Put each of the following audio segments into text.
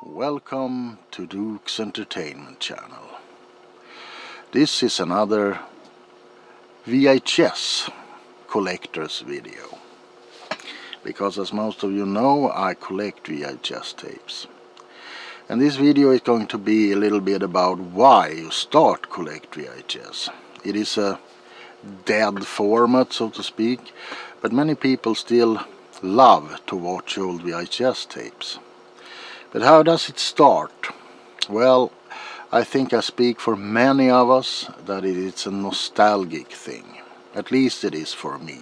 Welcome to Duke's Entertainment Channel. This is another VHS collector's video. Because as most of you know, I collect VHS tapes. And this video is going to be a little bit about why you start collect VHS. It is a dead format, so to speak, but many people still love to watch old VHS tapes. But how does it start? Well, I think I speak for many of us that it's a nostalgic thing. At least it is for me.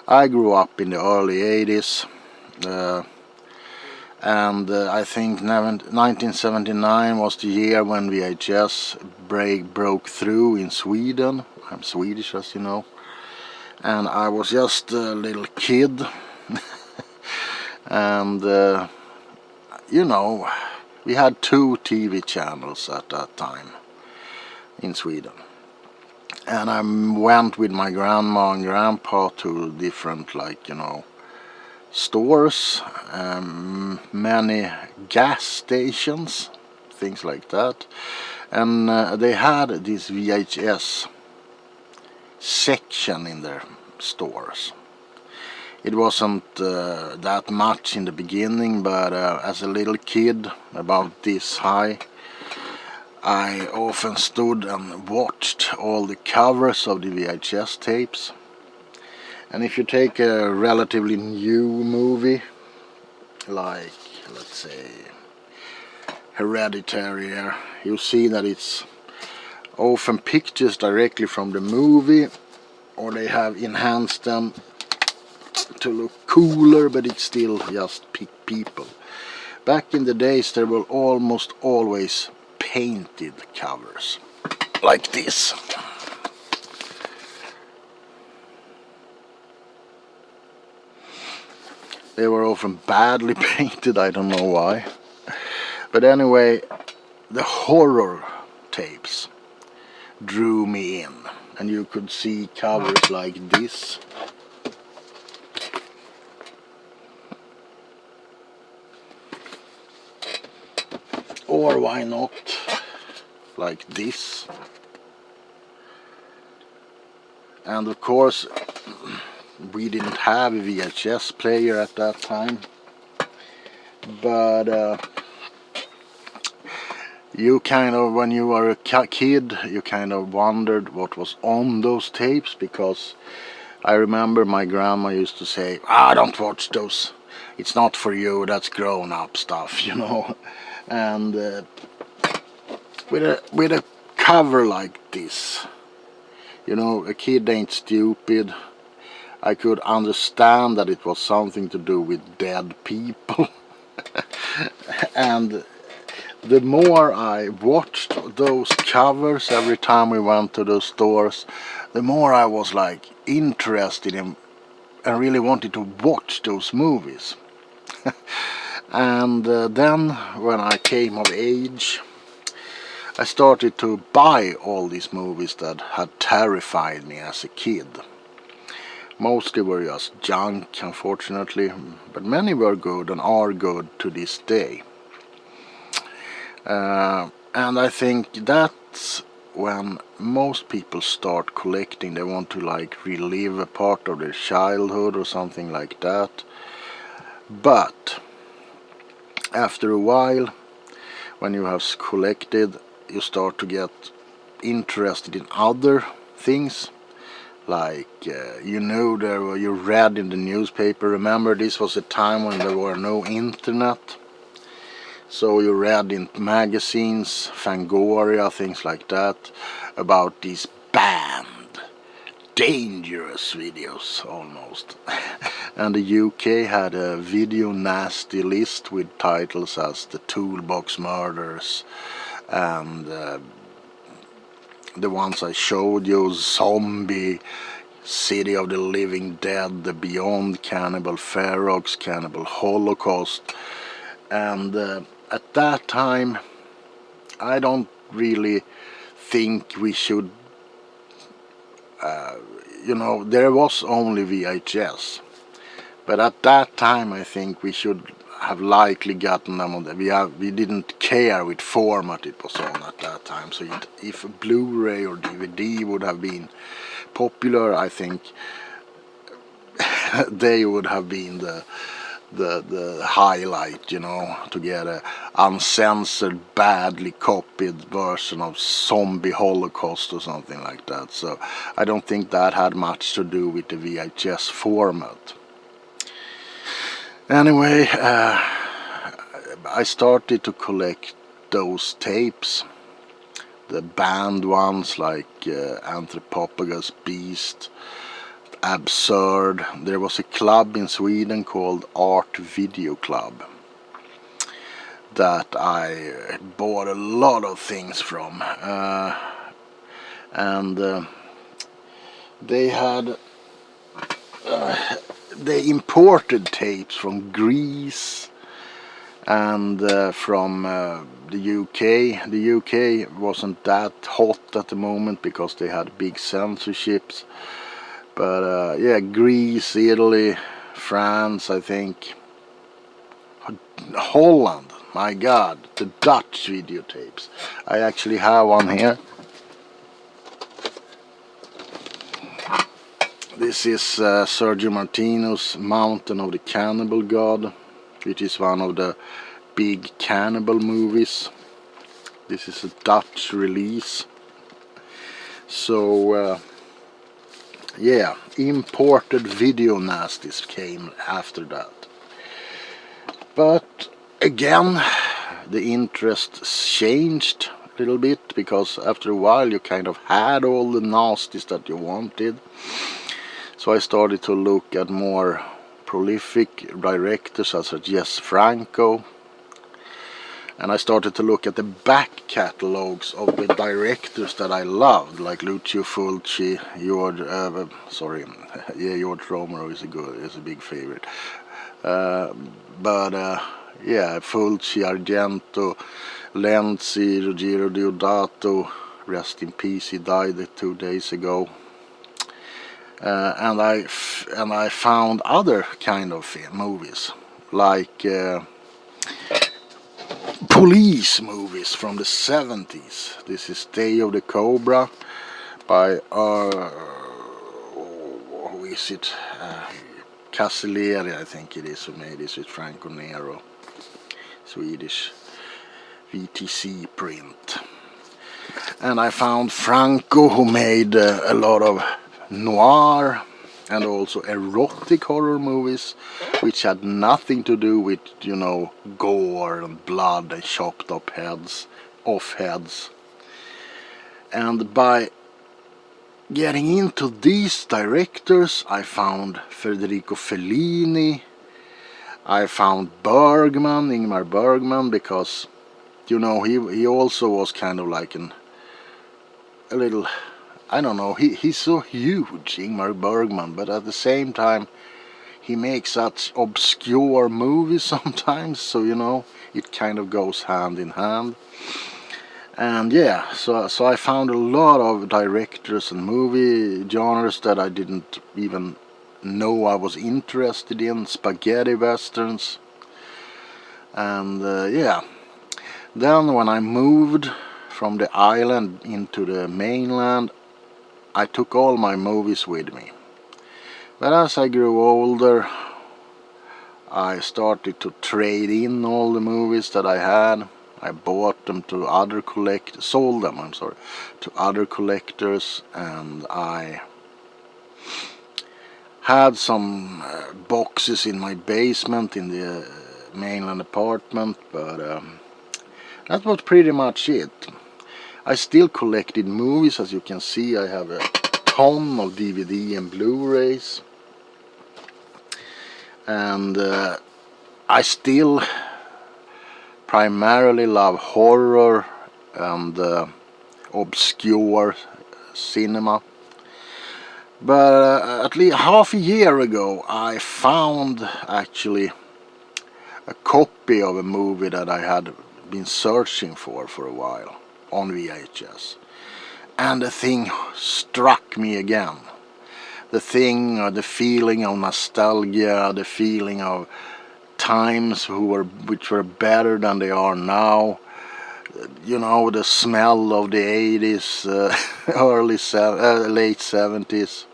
I grew up in the early 80s and I think 1979 was the year when VHS broke through in Sweden. I'm Swedish, as you know. And I was just a little kid. And you know, we had 2 TV channels at that time in Sweden. And I went with my grandma and grandpa to different, stores, many gas stations, things like that. And they had this VHS section in their stores. It wasn't that much in the beginning, but as a little kid, about this high, I often stood and watched all the covers of the VHS tapes. And if you take a relatively new movie, like, let's say, Hereditary, you see that it's often pictures directly from the movie, or they have enhanced them to look cooler, but it's still just people. Back in the days there were almost always painted covers like this. They were often badly painted, I don't know why. But anyway, the horror tapes drew me in, and you could see covers like this. Or why not like this? And of course we didn't have a VHS player at that time, but you kind of, when you were a kid, you kind of wondered what was on those tapes, because I remember my grandma used to say, don't watch those, it's not for you, that's grown-up stuff, you know. And with a cover like this, you know, a kid ain't stupid. I could understand that it was something to do with dead people. And the more I watched those covers every time we went to those stores, the more I was like interested in and really wanted to watch those movies. And then when I came of age, I started to buy all these movies that had terrified me as a kid. Mostly were just junk, unfortunately, but many were good and are good to this day. And I think that's when most people start collecting. They want to like relive a part of their childhood or something like that. But after a while, when you have collected, you start to get interested in other things. Like, you read in the newspaper. Remember, this was a time when there were no internet. So you read in magazines, Fangoria, things like that, about these banned, dangerous videos almost. And the UK had a video nasty list with titles as The Toolbox Murders and the ones I showed you, Zombie, City of the Living Dead, The Beyond, Cannibal Ferox, Cannibal Holocaust. And at that time I don't really think we should, there was only VHS. But at that time I think we should have likely gotten them on we didn't care which format it was on at that time. So if Blu-ray or DVD would have been popular, I think they would have been the highlight, you know, to get a uncensored, badly copied version of Zombie Holocaust or something like that. So I don't think that had much to do with the VHS format. Anyway, I started to collect those tapes, the banned ones like Anthropophagus, Beast, Absurd. There was a club in Sweden called Art Video Club that I bought a lot of things from, and they had they imported tapes from Greece and from the UK. The UK wasn't that hot at the moment because they had big censorships. But yeah, Greece, Italy, France, I think, Holland, my God, the Dutch videotapes. I actually have one here. This is Sergio Martino's Mountain of the Cannibal God, which is one of the big cannibal movies. This is a Dutch release. So yeah, imported video nasties came after that. But again, the interest changed a little bit, because after a while you kind of had all the nasties that you wanted. So I started to look at more prolific directors such as Jess Franco, and I started to look at the back catalogs of the directors that I loved, like Lucio Fulci, George Romero is a big favorite. But yeah, Fulci, Argento, Lenzi, Ruggero Deodato, rest in peace, he died 2 days ago. And I found other kind of movies, like police movies from the 70s. This is Day of the Cobra by who is it? Caselleri, I think it is, who made this with Franco Nero, Swedish VTC print. And I found Franco, who made a lot of noir and also erotic horror movies, which had nothing to do with, you know, gore and blood and chopped up heads, off heads. And by getting into these directors, I found Federico Fellini, I found Ingmar Bergman, because, you know, he also was kind of like a little, I don't know, he's so huge, Ingmar Bergman, but at the same time he makes such obscure movies sometimes, so, you know, it kind of goes hand in hand. And yeah, so I found a lot of directors and movie genres that I didn't even know I was interested in, spaghetti westerns. And yeah, then when I moved from the island into the mainland, I took all my movies with me. But as I grew older, I started to trade in all the movies that I had. I bought them to other sold them to other collectors, and I had some boxes in my basement in the mainland apartment, but that was pretty much it. I still collected movies. As you can see, I have a ton of DVD and Blu-rays, and I still primarily love horror and obscure cinema. But at least half a year ago I found actually a copy of a movie that I had been searching for a while on VHS, and the thing struck me again. The feeling of nostalgia, the feeling of times which were better than they are now. You know, the smell of the 80s, late 70s.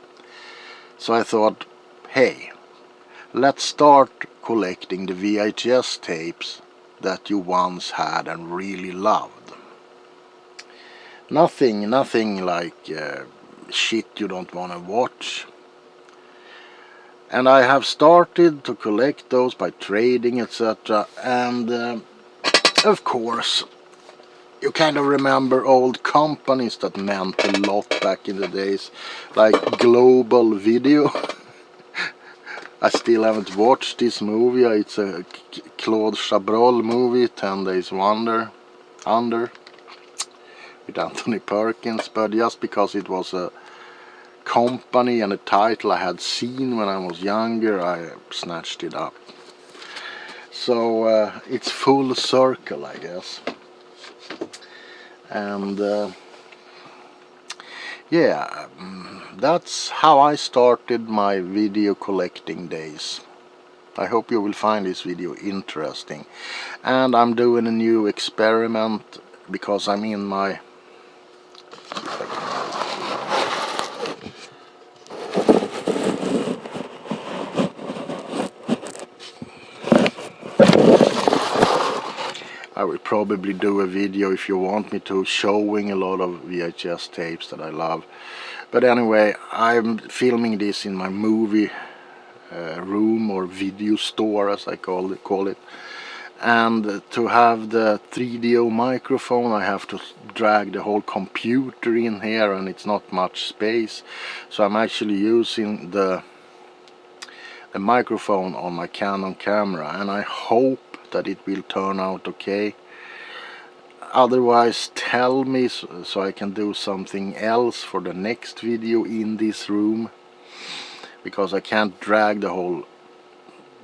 So I thought, hey, let's start collecting the VHS tapes that you once had and really loved. Nothing like shit you don't want to watch. And I have started to collect those by trading, etc. And of course, you kind of remember old companies that meant a lot back in the days, like Global Video. I still haven't watched this movie. It's a Claude Chabrol movie, 10 Days Under, with Anthony Perkins, but just because it was a company and a title I had seen when I was younger, I snatched it up. So it's full circle, I guess. And yeah, that's how I started my video collecting days. I hope you will find this video interesting. And I'm doing a new experiment because I'm in my... I will probably do a video, if you want me to, showing a lot of VHS tapes that I love. But anyway, I'm filming this in my movie room, or video store as I call it. And to have the 3DO microphone, I have to drag the whole computer in here, and it's not much space. So I'm actually using the microphone on my Canon camera, and I hope that it will turn out okay. Otherwise, tell me so I can do something else for the next video in this room, because I can't drag the whole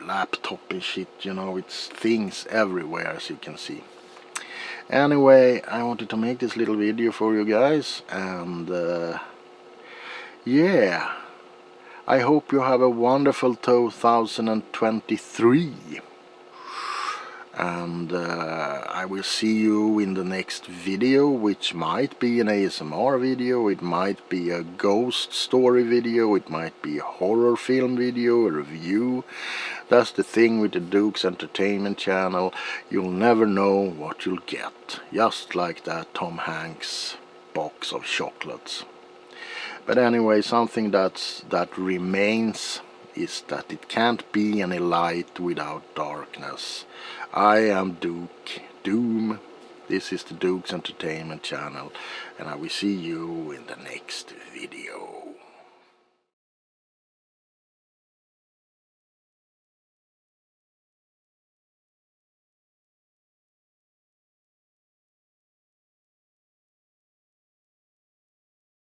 laptop and shit, you know, it's things everywhere, as you can see. Anyway, I wanted to make this little video for you guys, and yeah, I hope you have a wonderful 2023. And I will see you in the next video, which might be an ASMR video, it might be a ghost story video, it might be a horror film video, a review. That's the thing with the Dukes Entertainment channel, you'll never know what you'll get, just like that Tom Hanks box of chocolates. But anyway, something that remains is that it can't be any light without darkness. I am Duke Doom. This is the Dukes Entertainment channel, and I will see you in the next video.